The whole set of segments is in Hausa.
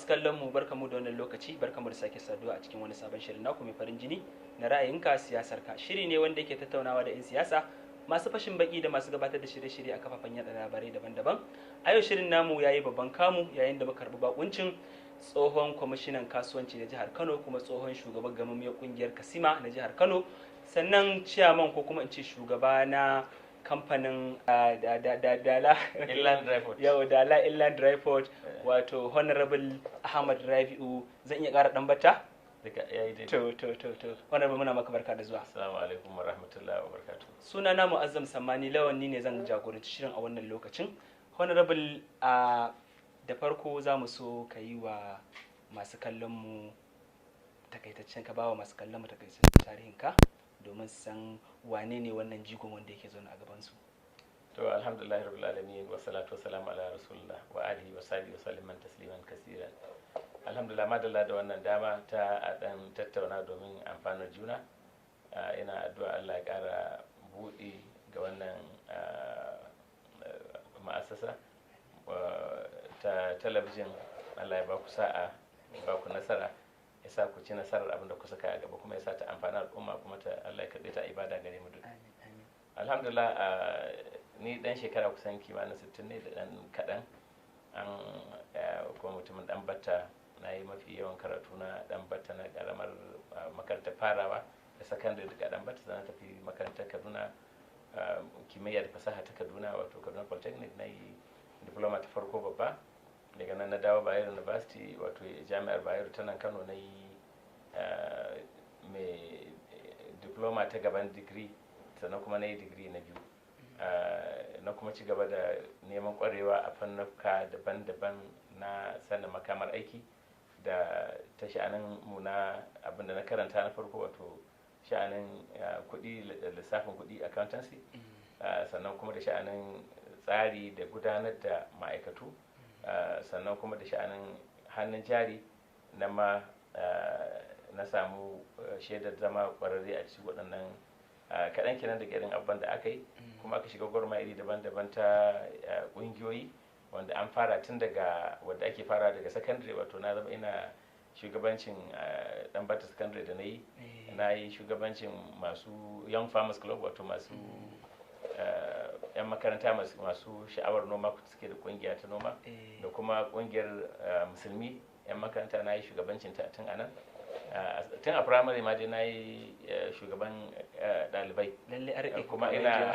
masu kallon mu barkamu da wannan lokaci, barkamu da sake saduwa a cikin wani sabon shirin naku mai farin jini na ra'ayinka siyasar ka. Shiri ne wanda yake tattaunawa da 'yan siyasa masu fashin baki da masu gabatar da shirye-shirye a kafafen yada labarai daban-daban. A yau shirin namu yayi babban kamu yayin da muka karbi bakuncin tsohon kwamishinan kasuwanci na jihar Kano kuma tsohon shugaban gamammiyar kungiyar Kasima na jihar Kano, sannan ciyaman ko kuma in ce shugaba na kamfanin DALA Inland Dry Port. Yau DALA Inland Dry Port, wato Honorable Ahmad Rabiu. Zan iya ƙara ɗan bata? Duka yayi dai. To. Honorable, muna maka barka da zuwa. Assalamu alaikum wa rahmatullahi wa barakatuh. Sunana Mu'azzam Sammani Lawan, ni ne zan jagoranci shirin a wannan lokacin. Honorable, da farko za mu so ka yi wa masu kallon mu takaitaccen, ka ba wa masu kallon mu takaitaccen tarihinka domin san wane ne wannan jigon wanda yake zaune a gabansu. To alhamdulillahi rabbil alamin wa salatu wa salam ala rasulillah wa alihi wa sahbihi wa salliman tasliman kaseeran. Alhamdulillah, madalla da wannan dama ta a dan tattauna domin amfanar juna. Ina addu'a Allah ya kara buɗi ga wannan ma'asasa ta talabijin. Allah ya ba ku sa'a, ya ba ku nasara, ya sa ku ci nasarar abin da ku saka a gaba, kuma ya sa ta amfana al'umma, kuma ta Allah ya karɓe ta ibada gare mu duk. Alhamdulillah, ni dan shekara kusan kimanin 60 ne da dan kaɗan, kuma mutumin dan batta. Na yi mafi yawan karatu na dan batta na karamar makarantar farawa da sakandare daga dan batta, sannan tafi makarantar Kaduna kimiyya da fasaha ta Kaduna, wato Kaduna Polytechnic. Na yi diploma ta farko babba, daga nan na dawo Bayero University, wato jami'ar Bayero ta nan Kano. Na yi mai diploma ta gaban digiri, sannan kuma na yi digiri na biyu. Na kuma ci gaba da neman kwarewa a fannuka daban-daban na sanin makamar aiki da ta sha'anin mu na abinda na karanta na farko, wato sha'anin kuɗi, lissafin kuɗi, accountancy, sannan kuma da sha'anin tsari da gudanar da ma'aikatu, sannan kuma da sha'anin hannun jari. na ma na samu shaidar zama kwararre a cikin waɗannan kaɗan kenan daga irin abban da aka yi. Kuma aka shiga gwarma iri daban-daban ta ƙungiyoyi, wanda an fara tun daga wadda ake fara daga secondary, wato na zama ina shugabancin dan bata secondary da na yi shugabancin masu young farmers club, wato masu yan makaranta masu sha'awar noma, suke da kungiya ta noma, da kuma kungiyar musulmi yan makaranta. Na yi shugabancin ta tun anan, tun a primary ma dai na yi shugaban ɗalibai, kuma ina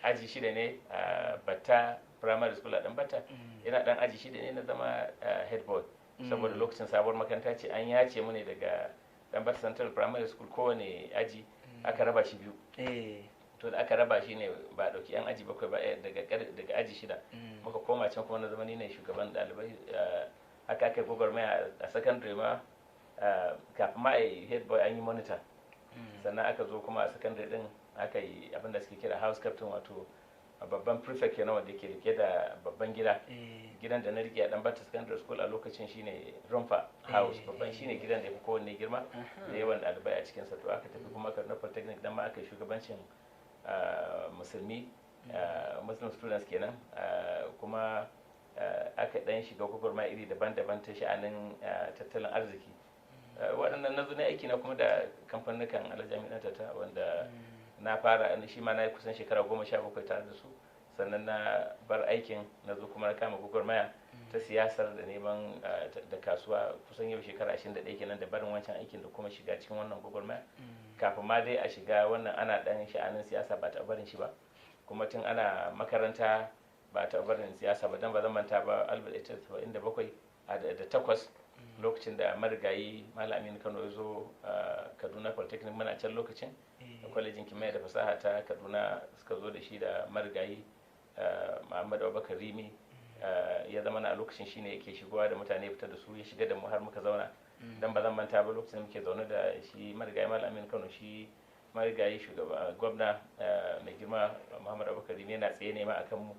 aji 6 ne a Batta primary school a dan Batta. Ina dan aji 6 ne na zama head boy, saboda lokacin sabuwar makaranta ce, an yace mu ne daga dan Batta Central Primary School, kowane aji aka raba shi biyu. To da aka raba shi ne ba a ɗauki yan aji 7 ba, daga aji 6 muka koma can, kuma na zama ni ne shugaban ɗalibai. Haka aka yi gwagwarmaya a secondary ma, kafin ma a yi head boy an yi monitor, sannan aka zo kuma a secondary din aka yi abin da suke kira house captain, wato babban prefect kenan, wanda yake rike da babban gida. Gidan da na rike a dan Batta Secondary School a lokacin shine Rumfa House, babban shine gidan da ya fi kowanne girma da yawan ɗalibai a cikinsa. To aka tafi kuma Kaduna Polytechnic, dan ma aka yi shugabancin musulmi, Muslim students kenan. Kuma aka dan shiga gwagwarmaya iri daban-daban ta sha'anin tattalin arziki. Waɗannan na zo na aiki na kuma da kamfanin Aljami'an Tata, wanda na fara shi ma na yi kusan shekara 17 tare da su, sannan na bar aikin na zo kuma na kama gwagwarmaya ta siyasar da neman da kasuwa, kusan yau shekara 21 kenan da barin wancan aikin da kuma shiga cikin wannan gwagwarmaya. Kafin ma dai a shiga wannan ana dan sha'anin siyasa ba ta barin shi ba, kuma tun ana makaranta ba ta barin siyasa ba, dan ba zan manta ba 1977 da 8 lokacin da marigayi Malam Aminu Kano ya zo Kaduna Polytechnic, muna can lokacin a kwalejin kimiyya da fasaha ta Kaduna, suka zo da shi da marigayi Muhammad Abubakar Rimi. Ya zama na a lokacin shine yake shigowa da mutane, fitar da su, ya shiga da mu har muka zauna. Dan ba zan manta ba lokacin muke zaune da shi marigayi Malam Aminu Kano, shi marigayi shugaba gwamna mai girma Muhammad Abubakar Rimi yana tsaye ne ma akan mu.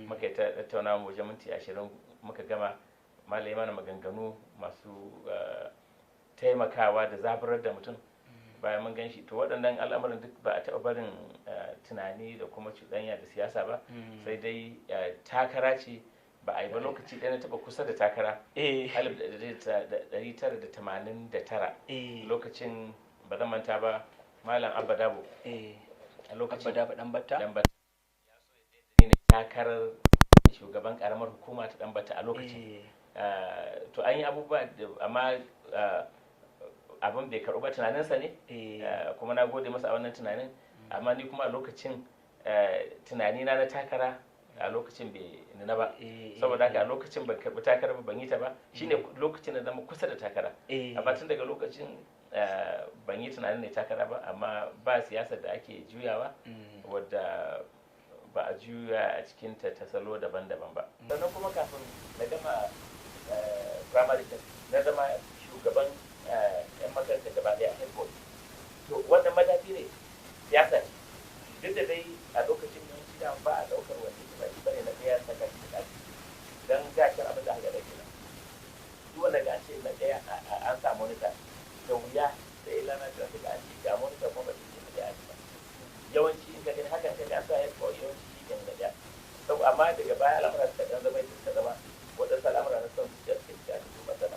Muka yi ta tattaunawa wajen minti 20 muka gama. Malai mana maganganu masu taimakawa da zaburar da mutum bayan mun gan shi. To waɗannan al'amuran duk ba a taɓa barin tunani da kuma cuɗanya da siyasa ba, sai dai takara ce ba a yi ba. Lokaci ɗaya na taɓa kusa da takara 1989 lokacin ba zan manta ba malam Abba Dabo a lokacin dan batta ya so ya takarar shugaban karamar hukuma ta dan batta a lokacin to an yi abubuwa amma abin bai karɓu ba tunaninsa ne kuma na gode masa a wannan tunanin amma ni kuma a lokacin tunanina na takara a lokacin bai nuna ba saboda haka a lokacin ban karɓi takara ba ban yi ta ba shine lokacin da zama kusa da takara amma tun daga lokacin ban yi tunanin ne takara ba amma ba siyasar da ake juyawa wadda ba a juya a cikin ta salo daban-daban ba sannan kuma kafin na gama primary na zama shugaban yan makarantar gaba daya a headboard to wannan matafi ne siyasa duk da dai a lokacin yawanci da ba a daukar wani ba shi bane na daya saka shi da dan gashin abin da aka dake nan duk wanda ga ce na daya an samu nita da wuya da ilana da suka an ci ga monitor kuma ba shi ne da ba yawanci in ka gani hakan ka ga sai ko yawanci shi ne da daya to amma daga baya al'amura suka dan zama wadansu al'amura na son su ce a cikin masana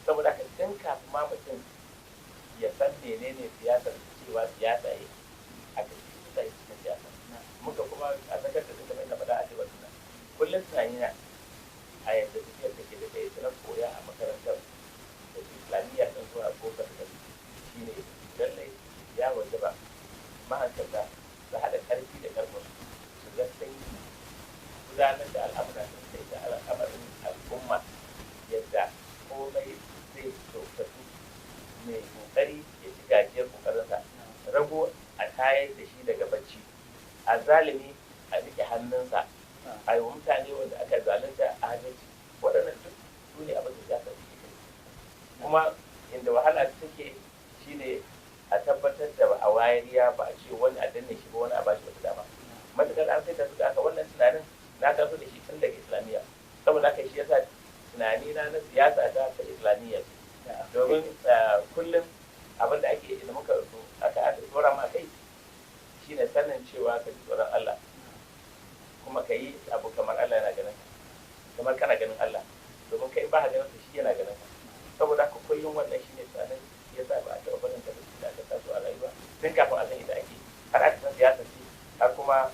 saboda haka tun kafin ma mutum ya san menene siyasar cewa siyasa yi aka ci su sai cikin siyasa muka kuma a sakar da duka mai na faɗa a cewa suna kullum tunani na a yadda tafiyar da ke da kai na koya a makarantar da islamiyya ɗin zuwa kofar da shi ne lallai ya waje ba mahankalta su haɗa ƙarfi da ƙarfin su ga sun gudanar da al'amuran da sai da al'amarin al'umma yadda komai zai kyautatu mai kokari ya ci gajiyar kokarinsa rago a tayar da shi daga bacci a zalimi a rike hannunsa a yi mutane wanda aka zalunta a adalci waɗannan duk su ne abin da za su kai kuma inda wahala take shine a tabbatar da ba a wayariya ba a ce wani a danne shi ba wani a bashi wata dama matuƙar an sai ta su da aka wannan tunanin na taso da shi tun daga islamiyya saboda haka shi yasa tunani na siyasa ta islamiyya ce domin kullum abin da ake da muka aka tsora ma kai shine sanin cewa ka ji tsoron Allah kuma ka yi abu kamar Allah yana ganin kamar kana ganin Allah domin kai ba ka ganin shi yana ganin ka saboda haka kullum wannan shine tunanin yasa ba a taɓa barin ta da aka taso a rayuwa tun kafin a san ita ake har aka san siyasa ce har kuma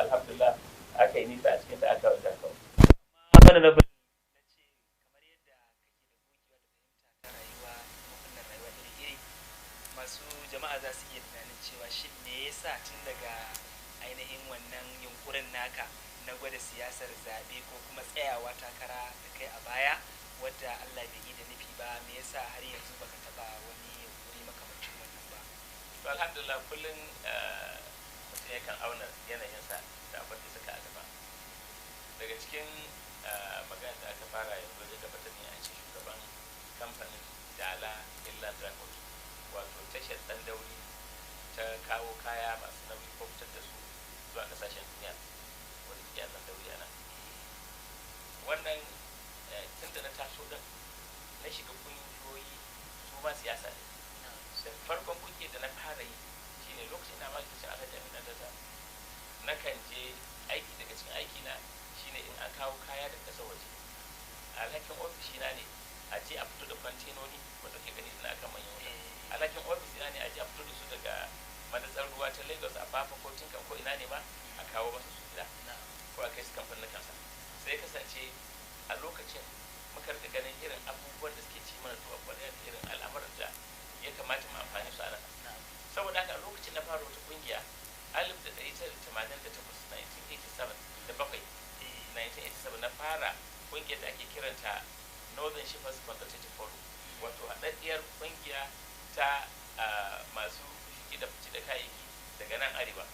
alhamdulillah aka yi nisa a cikin ta aka wajen kawo. Masu jama'a za su iya tunanin cewa shi me yasa tun daga ainihin wannan yunkurin naka na gwada siyasar zaɓe ko kuma tsayawa takara da kai a baya wadda Allah bai yi da nufi ba me yasa har yanzu baka taɓa wani yunkuri makamancin wannan ba. To alhamdulillah kullum mutum yakan auna yanayinsa da abin da suka a gaba daga cikin magana da aka fara yanzu da tabbatar ne a cikin shugaban kamfanin DALA INLAND DRY PORT wato tashar ɗan dauri ta kawo kaya masu nauyi ko fitar da su zuwa ƙasashen duniya wanda suke ɗan dauri a nan wannan tun da na taso ɗin na shiga ƙungiyoyi su ma siyasa ne da farkon ƙungiyar da na fara yi shine lokacin na ma cikin alhaji amina da na kan je aiki daga cikin aiki na shine in an kawo kaya da ƙasar waje alhakin ofishina ne a je a fito da kwantenoni wanda ke gani suna kan manyan wuta alhakin ofis ina ne a je a fito da su daga madatsar ruwa ta Lagos a Papa ko Tinkan ko ina ne ma a kawo masa su gida ko a kai su kamfanin kansa sai kasance a lokacin muka rika ganin irin abubuwan da suke ci mana tuwa kwarai da irin al'amuran da ya kamata mu amfani su a nan saboda haka a lokacin na fara wata kungiya 1987 na fara kungiyar da ake kiranta Northern Shippers Consultative Forum wato haɗaɗɗiyar kungiya ta masu shige da fice da kayayyaki daga nan arewa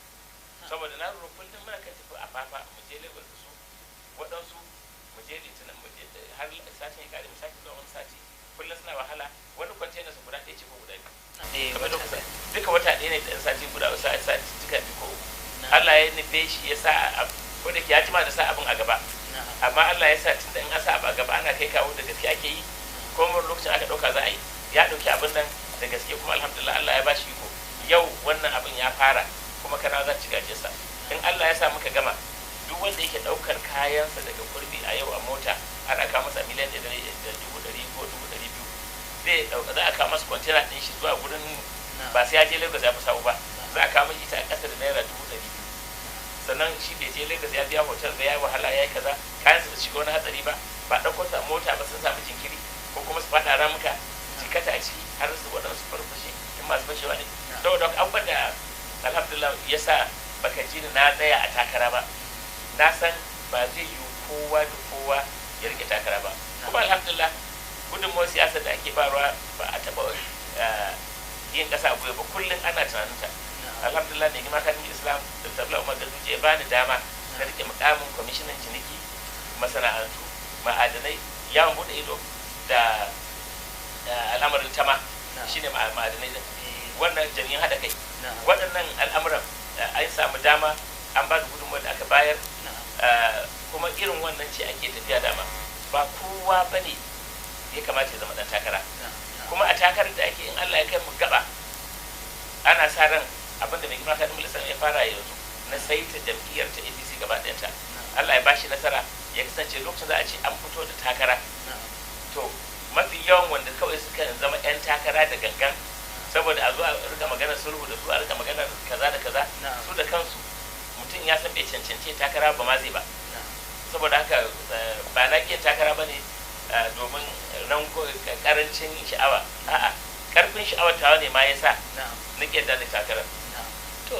saboda na lura kullum muna kan tafi a fafa mu je Lagos da su waɗansu mu je Litinin mu je har satin ya kare mu sake zuwa wani sati kullum suna wahala wani kwantena su guda ɗaya ce ko guda biyu duka wata ɗaya ne da sati guda sati duka biyu ko Allah ya nufe shi ya sa ko da ke ya jima da sa abin a gaba amma Allah ya sa tun da in an sa abu a gaba ana kai kawo da gaske ake yi kuma lokacin aka ɗauka za a yi ya ɗauki abin nan da gaske kuma alhamdulillah Allah ya ba shi iko yau wannan abin ya fara kuma kana za ci gajiyarsa in Allah ya sa muka gama duk wanda yake ɗaukar kayansa daga kurbi a yau a mota ana kawo masa miliyan 100 ko 200 za a kawo masa kwantena ɗin shi zuwa gurin ba sai ya je Lagos ya fi samu ba, za a kawo ita a ƙasa da naira 200,000. sannan shi bai je Lagos ya biya hotel ba, ya wahala ya yi kaza, kayan su shiga wani hatsari ba ɗauko ta mota ba, sun samu jinkiri ko kuma su faɗa ramuka jikata a ciki har su waɗansu farfashe in masu fashewa ne. Saboda abubuwan da alhamdulillah ya sa baka ji na tsaya a takara ba, na san ba zai yi kowa da kowa ya rike takara ba, kuma alhamdulillah gudunmawar siyasar da ake barwa ba a taɓa yin ƙasa a ba, kullum ana tunaninta. Alhamdulillah ne gima kan Islam da tabla Umar da zuciya ba ni dama na rike mukamin kwamishinan ciniki, masana'antu, ma'adanai, yawon bude ido da al'amarin tama shine ma'adanai din, wannan jami'in haɗa kai. Waɗannan al'amuran an samu dama an ba da gudunmawar da aka bayar, kuma irin wannan ce ake tafiya dama. Ba kowa ba ne ya kamata ya zama ɗan takara, kuma a takarar da ake in Allah ya kai mu gaba ana sa ran abinda mai girma kadin mulkin ya fara yanzu na saita jam'iyyar ta APC gaba ɗayanta, Allah ya bashi nasara ya kasance lokacin za a ce an fito da takara, to mafi yawan wanda kawai suka zama 'yan takara da gangan saboda a zo a rika maganar sulhu da su, a rika maganar kaza da kaza, su da kansu mutum ya san bai cancance takara ba ma zai ba. Saboda haka ba na ƙin takara ba ne domin karancin sha'awa, a'a karfin sha'awar tawa ne ma ya sa na ƙin da takarar. To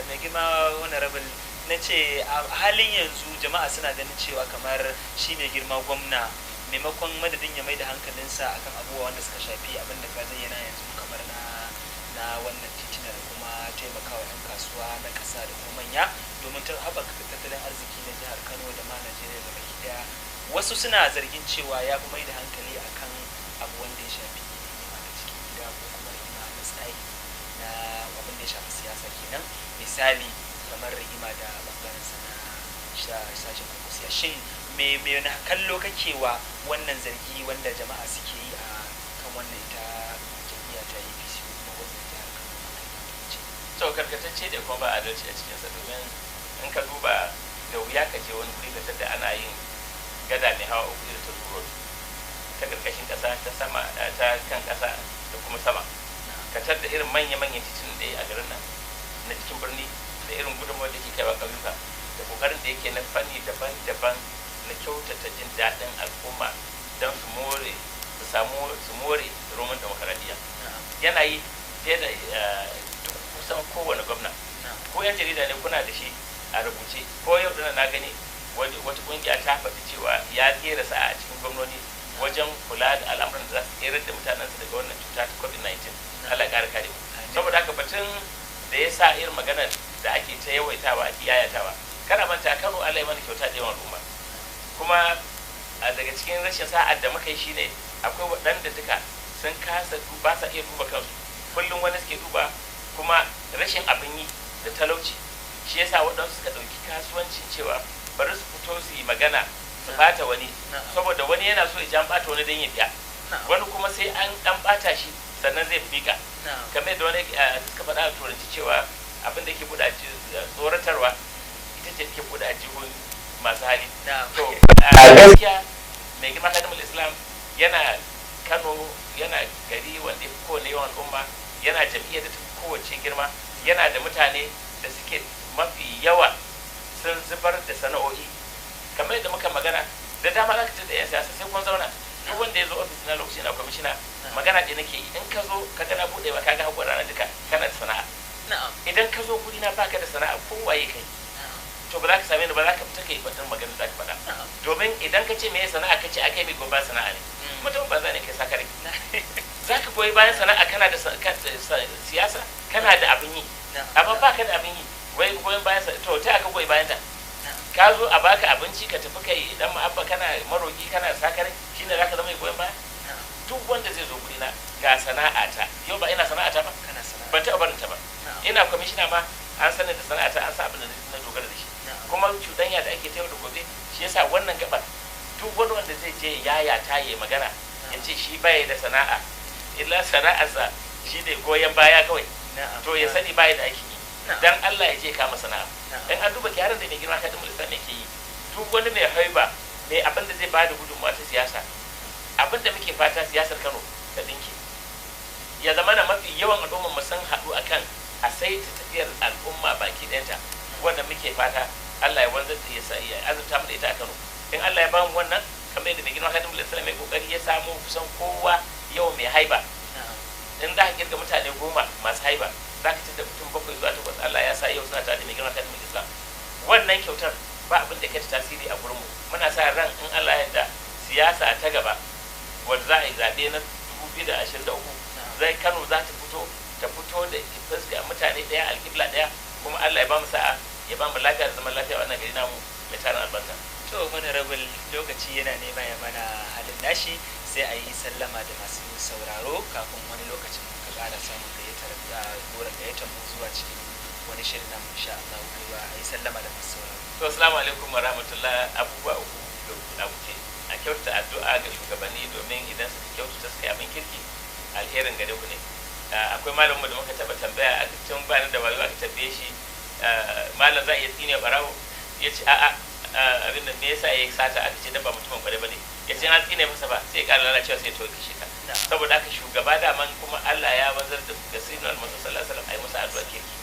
mai girma wani rabin na ce a halin yanzu jama'a suna ganin cewa kamar shi mai girma gwamna maimakon madadin ya mai da hankalinsa akan abubuwa wanda suka shafi abin da ka zayyana yanzu kamar na wannan titina da kuma taimakawa 'yan kasuwa na ƙasa da kuma manya domin ta haɓaka tattalin arziki na jihar Kano da ma Najeriya da baki daya. Wasu suna zargin cewa ya fi mai da hankali akan abu wanda ya shafi rigima na cikin gida ko kuma rigima na tsari na abin da ya shafi siyasa kenan, misali kamar rigima da bangaren sana sashen kurkusiya. Shin me na kallo kake wa wannan zargi wanda jama'a suke yi a kan wannan ita jam'iyya ta APC ko kuma gwamnati jihar Kano a kan yanzu? To karkatacce da kuma ba adalci a cikinsa, domin in ka duba da wuya ka je wani guri da ana yin gada mai hawa uku da ta turo ta karkashin kasa, ta sama, ta kan kasa da kuma sama, ka tar da irin manya-manyan titin da ya a garin nan na cikin birni da irin gudunmawar da ke kaiwa ƙauyuka da ƙoƙarin da yake na fanni daban-daban na kyautata jin daɗin al'umma don su more roman demokaradiyya. Yana yi fiye da kusan kowane gwamna. Ko yan jarida ne kuna da shi a rubuce, ko yau dana na gani wata kungiya ta faɗi cewa ya kera sa a cikin gwamnoni wajen kula da al'amuran da za su tsere da mutanensu daga wannan cuta ta COVID-19. Allah ya ƙara kare mu. Saboda haka batun da ya sa irin magana da ake ta yawaitawa ake yayatawa, kana manta Kano Allah ya mana kyauta da yawan al'umma, kuma daga cikin rashin sa'ad da muka yi shine akwai waɗanda duka sun kasa ba sa iya duba kansu, kullum wani suke duba, kuma rashin abin yi da talauci shi yasa waɗansu suka ɗauki kasuwancin cewa bari su fito su yi magana su bata wani, saboda wani yana so ya jan bata wani don ya biya, wani kuma sai an ɗan bata shi sannan zai fika. Kamar da wani suka faɗa a turanci cewa abin da ke buɗa tsoratarwa ita ce ke buɗa jihun masu hali. To gaskiya mai girma kadimul Islam yana Kano, yana gari wanda ya fi kowane yawan al'umma, yana jam'iyyar da ta fi kowace girma, yana da mutane da suke mafi yawa sun zubar da sana'o'i. Kamar yadda muka magana da dama za ka ce da 'yan siyasa sai kun zauna, duk wanda ya zo ofis na lokaci na kwamishina magana ɗaya nake yi, in ka zo ka gana buɗe ba ka ga haƙura na duka kana da sana'a. Idan ka zo guri na baka da sana'a kowaye kai, to ba za ka same ni ba, za ka fita kai batun magana za ka faɗa, domin idan ka ce me sana'a ka ce akai mai gobe sana'a ne, mutum ba za ne kai sakare. Za ka goyi bayan sana'a, kana da siyasa, kana da abin yi, amma ba ka da abin yi, wai goyon bayan sa, to ta aka goyi bayan ta. Ka zo a baka abinci ka tafi kai idan ma'abba kana maroki kana sakare, shine za ka zama goyon baya? Duk wanda zai zo guri na ga sana'ata, yau ba ina sana'ata ba, ban taɓa barinta ba, ina kwamishina ma an sanar da sana'ata, an sa abin da na dogara da shi, kuma cuɗanya da ake ta yau da gobe, shi yasa wannan gabar duk wani wanda zai je yaya ta yi magana ya ce shi baya da sana'a, illa sana'arsa shi ne goyon baya kawai, to ya sani baya da aiki yi, dan Allah ya je kama sana'a. Dan an duba gyaran da mai girma kadimul Islam yake yi, duk wani mai haiba me abin da zai bada gudunmawa ta siyasa, abin da muke fata siyasar Kano ta dinki ya zama na mafi yawan al'umma mu san haɗu akan a saita tafiyar al'umma baki ɗayanta. Wannan muke fata Allah ya wanzar da ya azurta mu da ita a Kano. In Allah ya bamu wannan, kamar yadda mai girma Khadim Islam mai kokari ya samu kusan kowa yau mai haiba, in za ka kirga mutane 10 masu haiba, za ka ci da mutum 7 zuwa 8 Allah ya sa yau suna tare da mai girma Khadim Islam. Wannan kyautar ba abin da ke ta tasiri a gurinmu. Muna sa ran in Allah ya yarda siyasa ta gaba wanda za a yi zaɓe na 2023 zai Kano za ta fito da fuska mutane ɗaya, alƙibla ɗaya, kuma Allah ya ba mu sa'a, ya ba mu lafiya da zaman lafiya wannan gari namu mai tarin albarka. To honorable, lokaci yana nema ya mana halin nashi, sai a yi sallama da masu sauraro kafin wani lokacin ka ƙara samun gayyatar goron gayyatar mu zuwa cikin wani shirin namu insha Allah kaiwa a yi sallama da masu sauraro. To assalamu alaikum wa rahmatullah. Abubuwa uku da kuke a kyautata addu'a ga shugabanni, domin idan suka kyautata suka yi abin kirki alherin gare ku ne. Akwai malamin da muka taba tambaya a cikin bayanin da wayo aka tabbaye shi, malam za a iya tsine barawo, ya ce a'a abin da me yasa yayi sata, aka ce dan ba mutumin kware bane, ya ce an tsine masa ba sai ya ƙara lalacewa sai to kishi ka. Saboda haka shugaba da man kuma Allah ya wanzar da sayyidina Muhammad sallallahu alaihi wasallam ai masa addu'a kirki,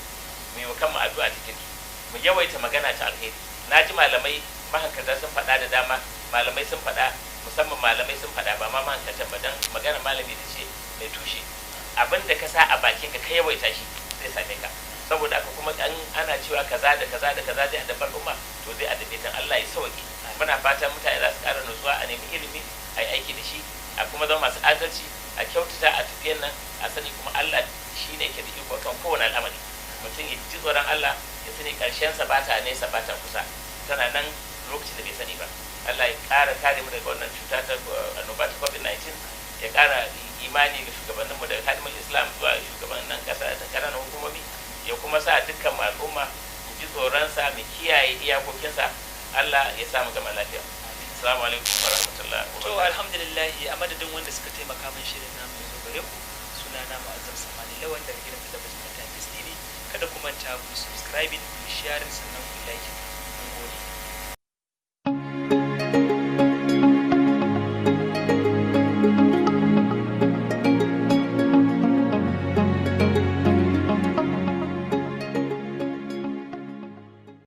mu yi kan mu addu'a ta kirki, mu yawaita magana ta alheri. Na ji malamai mahankata sun faɗa da dama, malamai sun faɗa, musamman malamai sun faɗa, ba ma mahankatan ba, dan magana malami ta ce mai tushe. Abin da ka sa a bakin ka yawaita shi zai same ka. Saboda haka kuma ana cewa kaza da kaza da kaza zai addabar umma, to zai addabe ta. Allah ya sauki. Muna fatan mutane za su ƙara nutsuwa, a nemi ilimi, a yi aiki da shi, a kuma zama masu adalci, a kyautata a tafiyan nan, a sani kuma Allah shi ne ke da iko kan kowane al'amari. Mutum ya ji tsoron Allah, ya sani ƙarshensa ba ta nesa ba ta kusa, tana nan lokacin da bai sani ba. Allah ya ƙara kare mu daga wannan cuta ta annoba ta COVID-19, ya ƙara imani ga shugabanninmu daga Khadimul Islam zuwa shugabannin ƙasa da ƙananan hukumomi, ya kuma sa dukkan al'umma mu ji tsoronsa, mu kiyaye iyakokinsa. Allah ya samu gama lafiya. Assalamu alaikum wa rahmatullahi wa barakatuh. To alhamdulillah, a madadin wanda suka taimaka min shirin namu yanzu gare ku, suna na Mu'azzam Samani Lawan daga gidan talabijin na Times TV. Kada ku manta ku subscribe, ku share, sannan ku like.